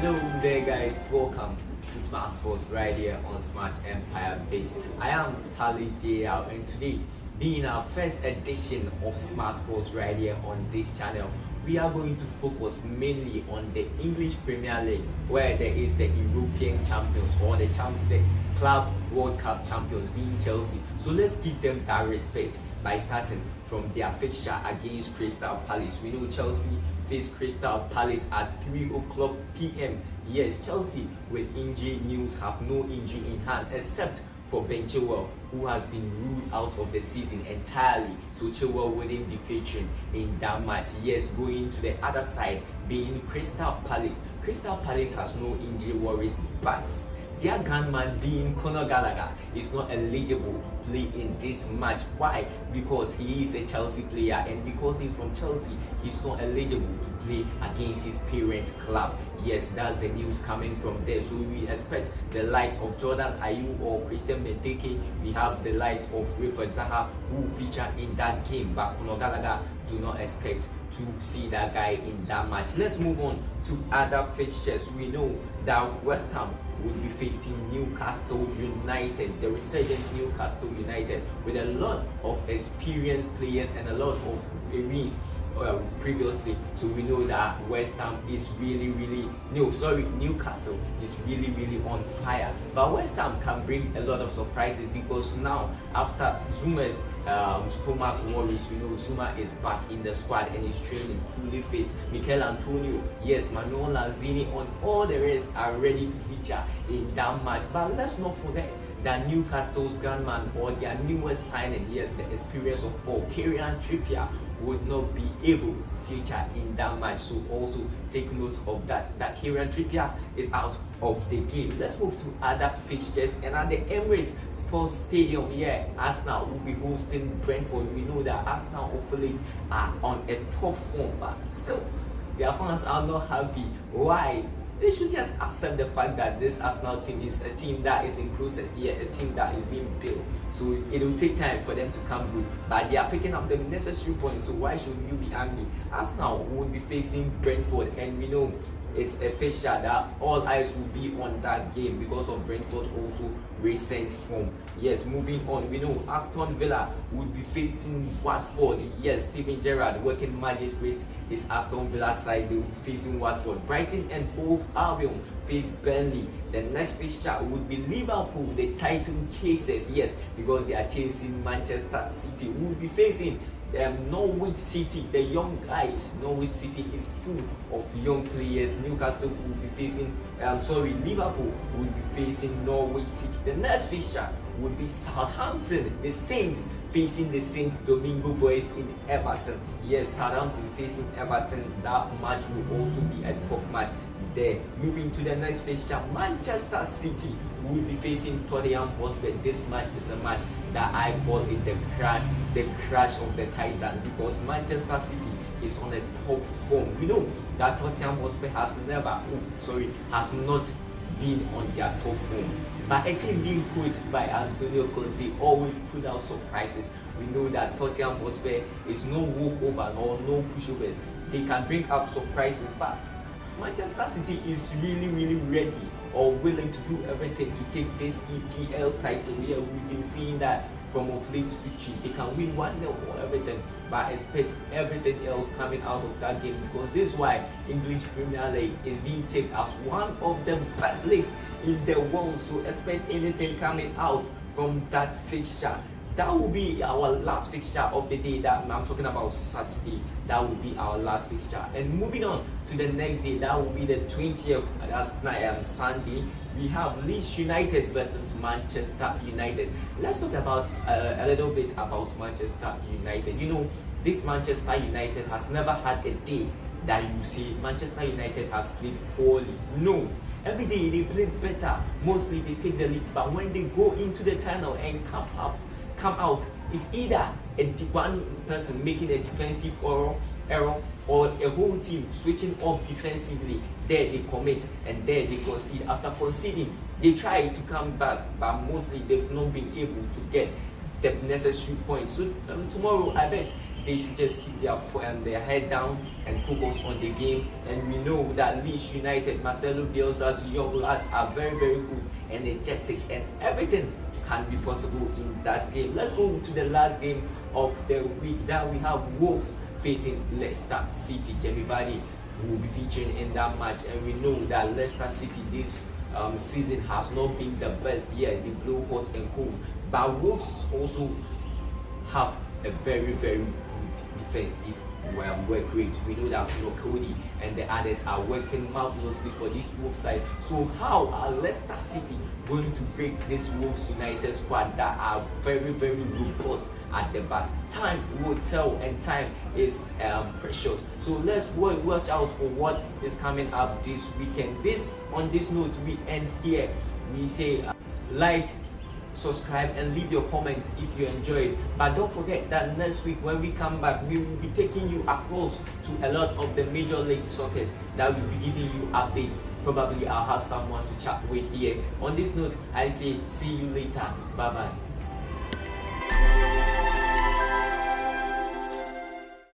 Hello there guys, welcome to Smart Sports right here on Smart Empire Vids. I am Talis JL and today, being our first edition of Smart Sports right here on this channel, we are going to focus mainly on the English Premier League, where there is the European champions or the Club World Cup champions being Chelsea. So let's give them that respect by starting from their fixture against Crystal Palace. We know Chelsea face Crystal Palace at 3 o'clock p.m. Yes, Chelsea with injury news have no injury in hand except for Ben Chilwell, who has been ruled out of the season entirely. So Chilwell wouldn't be featuring in that match. Yes, going to the other side being Crystal Palace. Crystal Palace has no injury worries, but their gunman being Conor Gallagher is not eligible to play in this match. Why? Because he is a Chelsea player, and because he's from Chelsea, he's not eligible to play against his parent club. Yes, that's the news coming from there. So we expect the likes of Jordan Ayew or Christian Benteke. We have the likes of Wilfred Zaha who feature in that game, but Conor Gallagher do not expect to see that guy in that match. Let's move on to other fixtures. We know that West Ham will be facing Newcastle United, the resurgent Newcastle United, with a lot of experienced players and a lot of wins previously. So we know that Newcastle is really on fire. But West Ham can bring a lot of surprises, because now after Zuma's stomach worries, we know Zuma is back in the squad and is training fully fit. Mikel Antonio, yes, Manuel Lanzini, on all the rest are ready to feature in that match. But let's not forget that Newcastle's gunman or their newest signing, yes, the experience of all, Kieran Trippier, would not be able to feature in that match. So also take note of that Kieran Trippier is out of the game. Let's move to other fixtures, and at the Emirates Sports Stadium, Arsenal will be hosting Brentford. We know that Arsenal of late are on a top form, but still their fans are not happy. Why? They should just accept the fact that this Arsenal team is a team that is in process, a team that is being built. So it will take time for them to come through, but they are picking up the necessary points. So why should you be angry? Arsenal will be facing Brentford, and we know it's a fixture that all eyes will be on that game because of Brentford also recent form. Yes, moving on, we know Aston Villa would be facing Watford. Yes, Steven Gerrard working magic with his Aston Villa side. They will be facing Watford. Brighton and Hove Albion face Burnley. The next fixture would be Liverpool, the title chasers. Yes, because they are chasing Manchester City. We will be facing Norwich City, the young guys. Norwich City is full of young players. Newcastle will be facing Liverpool will be facing Norwich City. The next fixture would be Southampton, the Saints facing the Saint Domingo Boys in Everton. Yes, Southampton facing Everton. That match will also be a tough match there. Moving to the next fixture, Manchester City will be facing Tottenham Hotspur. This match is a match that I call it the crash of the Titans, because Manchester City is on a top form. We know that Tottenham Hotspur has not been on their top form. But a team being coached by Antonio Conte always put out surprises. We know that Tottenham Hotspur is no walkover or no pushovers. They can bring up surprises, but Manchester City is really ready or willing to do everything to take this EPL title. We've been seeing that from of late victories. They can win 1-0 or everything, but I expect everything else coming out of that game, because this is why English Premier League is being taken as one of the best leagues in the world. So expect anything coming out from that fixture. That will be our last fixture of the day. That I'm talking about Saturday. That will be our last fixture. And moving on to the next day, that will be the 20th. That's Sunday. We have Leeds United versus Manchester United. Let's talk about a little bit about Manchester United. You know, this Manchester United has never had a day that you see Manchester United has played poorly. No. Every day they play better. Mostly they take the lead, but when they go into the tunnel and come out, it's either one person making a defensive error or a whole team switching off defensively. There they commit and there they concede. After conceding, they try to come back, but mostly they've not been able to get the necessary points. So tomorrow, I bet they should just keep their head down and focus on the game. And we know that Leeds United, Marcelo Bielsa's young lads are very, very good, energetic, and everything can be possible in that game. Let's go to the last game of the week. That we have Wolves facing Leicester City. Jamie Vardy will be featuring in that match, and we know that Leicester City this season has not been the best yet. They blow hot and cold, but Wolves also have a very, very good defensive work rate. We know that Cody and the others are working marvelously for this Wolves side. So how are Leicester City going to break this Wolves United squad that are very, very robust at the back? Time will tell, and time is precious. So let's watch out for what is coming up this weekend. On this note, we end here. We say like, subscribe, and leave your comments if you enjoyed. But don't forget that next week when we come back, we will be taking you across to a lot of the major league soccers that will be giving you updates. Probably I'll have someone to chat with here. On this note, I say see you later. Bye bye.